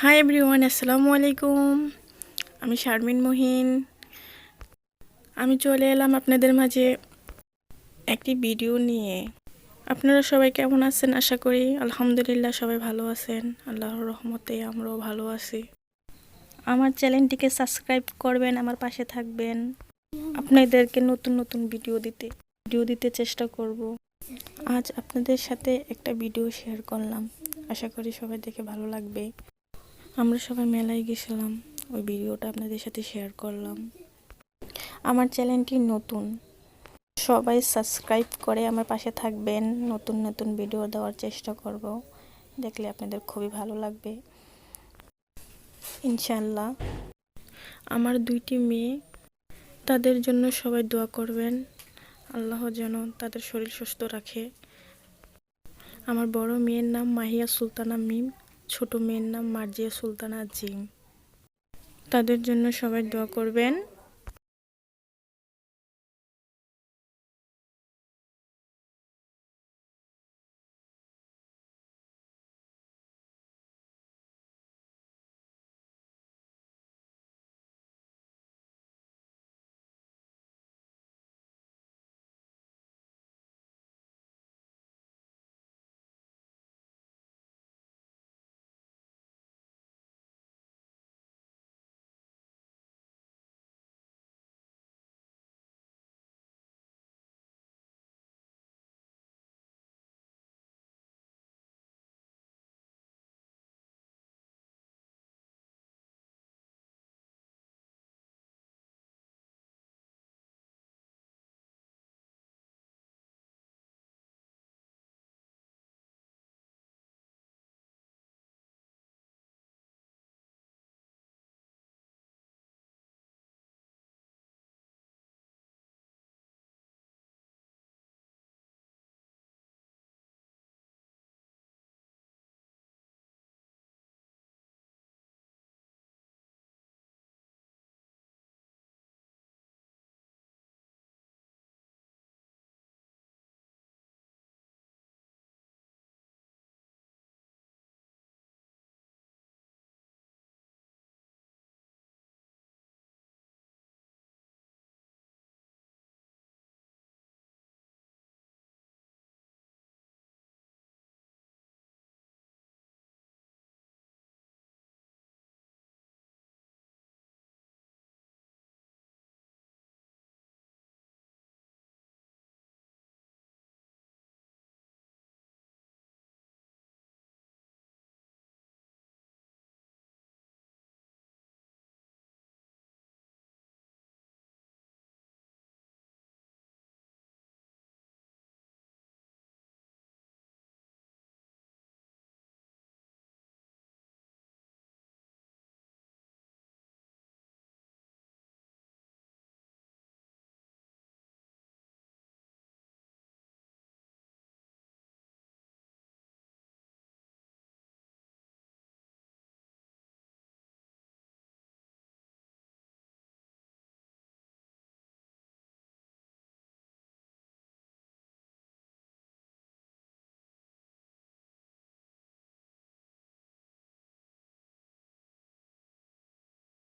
Hi everyone, আসসালামু আলাইকুম। আমি শারমিন মহিন। আমি চলে এলাম আপনাদের মাঝে একটি ভিডিও নিয়ে। আপনারা সবাই কেমন আছেন? আশা করি আলহামদুলিল্লাহ সবাই ভালো আছেন। আল্লাহর রহমতে আমরাও ভালো আছি। আমার চ্যানেলটিকে সাবস্ক্রাইব করবেন, আমার পাশে থাকবেন। আপনাদেরকে নতুন নতুন ভিডিও দিতে চেষ্টা করব। আজ আপনাদের সাথে একটা ভিডিও শেয়ার করলাম, আশা করি সবাই দেখে ভালো লাগবে। আমরা সবাই মেলায় গেছিলাম, ওই ভিডিওটা আপনাদের সাথে শেয়ার করলাম। আমার চ্যানেলটি নতুন, সবাই সাবস্ক্রাইব করে আমার পাশে থাকবেন। নতুন নতুন ভিডিও দেওয়ার চেষ্টা করব, দেখলে আপনাদের খুবই ভালো লাগবে ইনশাল্লাহ। আমার দুইটি মেয়ে, তাদের জন্য সবাই দোয়া করবেন, আল্লাহ যেন তাদের শরীর সুস্থ রাখে। আমার বড় মেয়ের নাম মাহিয়া সুলতানা মিম, ছোট মেয়ের নাম মার্জিয়া সুলতানা জিম। তাদের জন্য সবাই দোয়া করবেন।